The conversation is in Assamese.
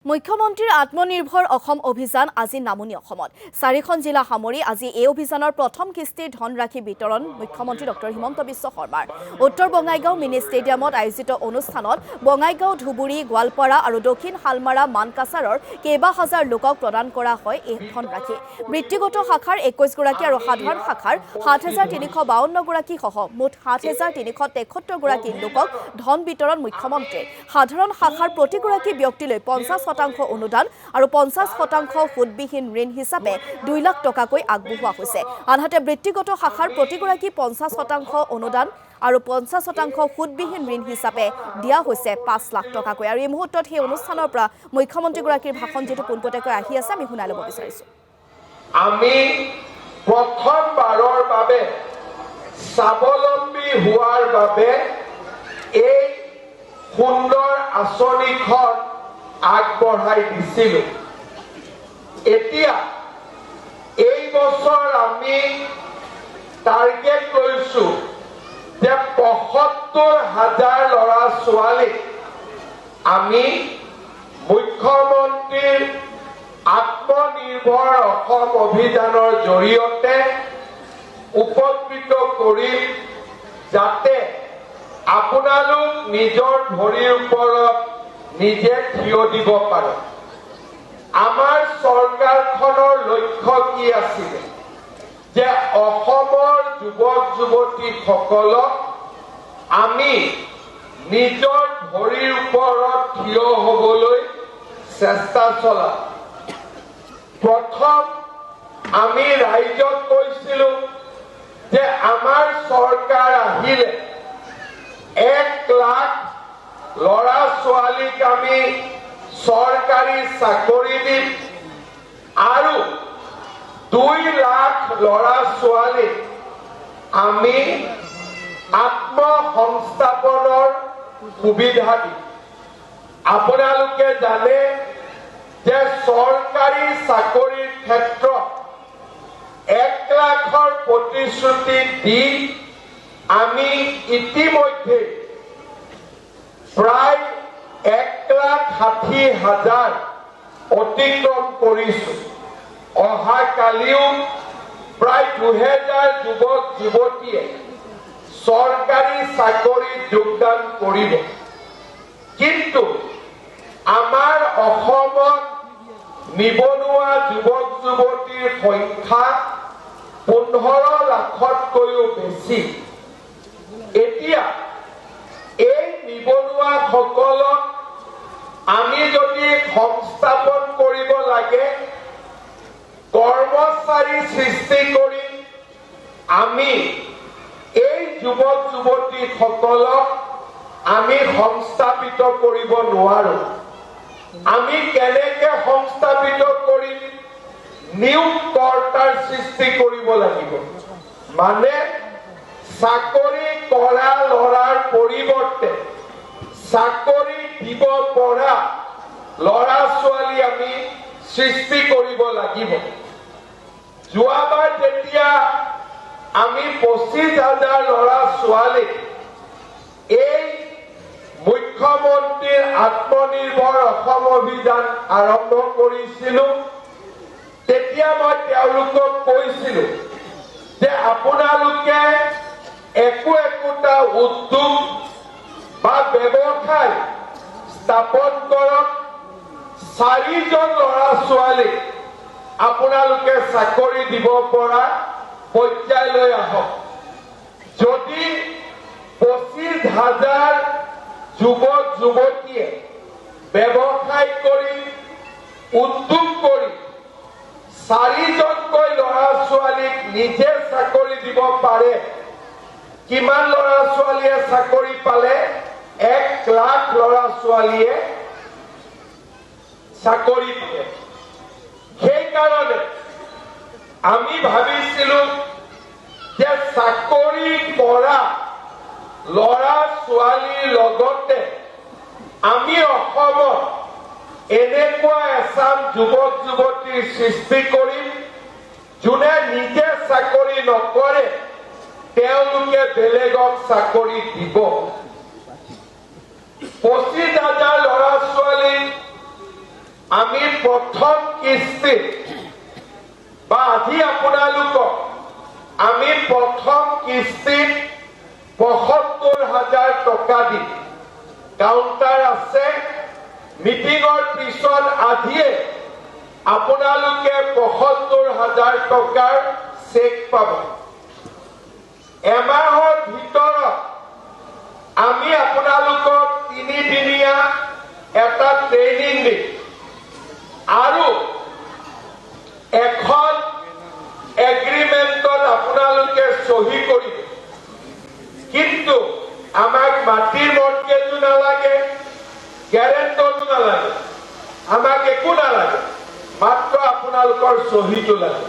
মুখ্যমন্ত্ৰীৰ আত্মনিৰ্ভৰ অসম অভিযান আজি নামনি অসমত 4খন জিলা সামৰি আজি এই অভিযানৰ প্ৰথম কিস্তিৰ ধনৰাশি বিতৰণ মুখ্যমন্ত্ৰী ডক্টৰ হিমন্ত বিশ্ব শৰ্মাৰ উত্তৰ বঙাইগাঁও মিনি ষ্টেডিয়ামত আয়োজিত অনুষ্ঠানত বঙাইগাঁও ধুবুৰী গোৱালপাৰা আৰু দক্ষিণ হালমাৰা মানকাছাৰৰ কেইবা হাজাৰ লোকক প্ৰদান কৰা হয় এই ধনৰাশি বৃত্তিগত শাখাৰ 21 গৰাকী আৰু সাধাৰণ শাখাৰ 7352 গৰাকী সহ মুঠ 7373 গৰাকী লোকক ধন বিতৰণ মুখ্যমন্ত্ৰী সাধাৰণ শাখাৰ প্ৰতিগৰাকী ব্যক্তিলৈ 50% অনুদান আৰু 50% সুদবিহীন ঋণ হিচাপে 2 লাখ টকাকৈ আগবঢ়োৱা হৈছে আনহাতে বৃত্তিগত শাখাৰ প্ৰতিগৰাকী 50% অনুদান আৰু 50% সুদবিহীন ঋণ হিচাপে দিয়া হৈছে 5 লাখ টকাকৈ আৰু এই মুহূৰ্তত সেই অনুষ্ঠানৰ পৰা মুখ্যমন্ত্ৰীগৰাকীৰ ভাষণ যেটো পোনপটীয়াকৈ আহি আছে আমি শুনাই ল'ব বিচাৰিছো আমি প্ৰথমবাৰৰ বাবে স্বাৱলম্বী হোৱাৰ বাবে এই সুন্দৰ আঁচনিখন আগবঢ়াই দিছিলোঁ এতিয়া এই বছৰ আমি টাৰ্গেট লৈছোঁ যে ৭৫,০০০ ল'ৰা ছোৱালীক আমি মুখ্যমন্ত্ৰীৰ আত্মনিৰ্ভৰ অসম অভিযানৰ জৰিয়তে উপকৃত কৰিম যাতে আপোনালোক নিজৰ ভৰিৰ ওপৰত নিজে থিয় দিব পাৰে আমাৰ চৰকাৰখনৰ লক্ষ্য কি আছিল যে অসমৰ যুৱক যুৱতীসকলক আমি নিজৰ ভৰিৰ ওপৰত থিয় হ'বলৈ চেষ্টা চলাম প্ৰথম আমি ৰাইজক কৈছিলোঁ যে আমাৰ চৰকাৰ আহিলে 1 লাখ ল'ৰা ছোৱালীক আমি চৰকাৰী চাকৰি দিম আৰু 2 লাখ ল'ৰা ছোৱালীক আমি আত্মসংস্থাপনৰ সুবিধা দিম আপোনালোকে জানে যে চৰকাৰী চাকৰিৰ ক্ষেত্ৰত 1 লাখৰ প্ৰতিশ্ৰুতি দি আমি ইতিমধ্যে প্ৰায় 1,60,000 অতিক্ৰম কৰিছোঁ অহাকালিও প্ৰায় 2000 যুৱক যুৱতীয়ে চৰকাৰী চাকৰিত যোগদান কৰিব কিন্তু আমাৰ অসমত নিবনুৱা যুৱক যুৱতীৰ সংখ্যা 15 লাখতকৈও বেছি এতিয়া এই নিবনুৱাসকলক আমি যদি সংস্থাপন কৰিব লাগে কৰ্মচাৰী সৃষ্টি কৰি আমি এই যুৱক যুৱতীসকলক আমি সংস্থাপিত কৰিব নোৱাৰো আমি কেনেকৈ সংস্থাপিত কৰিম নিয়োগকৰ্তাৰ সৃষ্টি কৰিব লাগিব মানে চাকৰি কৰা ল'ৰাৰ পৰিৱৰ্তে চাকৰি দিব পৰা ল'ৰা ছোৱালী আমি সৃষ্টি কৰিব লাগিব যোৱাবাৰ যেতিয়া আমি 25,000 ল'ৰা ছোৱালীক এই মুখ্যমন্ত্ৰীৰ আত্মনিৰ্ভৰ অসম অভিযান আৰম্ভ কৰিছিলোঁ তেতিয়া মই তেওঁলোকক কৈছিলোঁ যে আপোনালোকে একোটা উদ্যোগ বা ব্যৱসায় স্থাপন কৰক 4 জন ল'ৰা ছোৱালীক আপোনালোকে চাকৰি দিব পৰা পৰ্যায়লৈ আহক যদি 25,000 যুৱক যুৱতীয়ে ব্যৱসায় কৰি উদ্যোগ কৰি 4 জনকৈ ল'ৰা ছোৱালীক নিজে চাকৰি দিব পাৰে কিমান ল'ৰা ছোৱালীয়ে চাকৰি পালে 1 লাখ ল'ৰা ছোৱালীয়ে চাকৰি পালে সেইকাৰণে আমি ভাবিছিলোঁ যে চাকৰি কৰা ল'ৰা ছোৱালীৰ লগতে আমি অসমত এনেকুৱা এচাম যুৱক যুৱতীৰ সৃষ্টি কৰিম যোনে নিজে চাকৰি নকৰে তেওঁলোকে বেলেগক চাকৰি দিব 25,000 ল'ৰা ছোৱালী আমি প্ৰথম কিস্তিত বা আজি আপোনালোকক আমি প্ৰথম কিস্তিত ৭৫,০০০ টকা দিম। কাউণ্টাৰ আছে, মিটিঙৰ পিছত আজিয়ে আপোনালোকে ৭৫,০০০ টকাৰ চেক পাব। এমাহৰ ভিতৰত আমি আপোনালোকক ৩ দিনীয়া এটা ট্ৰেইনিং দিম আৰু এখন এগ্ৰিমেণ্টত আপোনালোকে চহী কৰিব। কিন্তু আমাক মাটিৰ মৰ্টগেজো নালাগে, গ্যাৰেণ্টৰো নালাগে, আমাক একো নালাগে, মাত্ৰ আপোনালোকৰ চহীটো লাগে।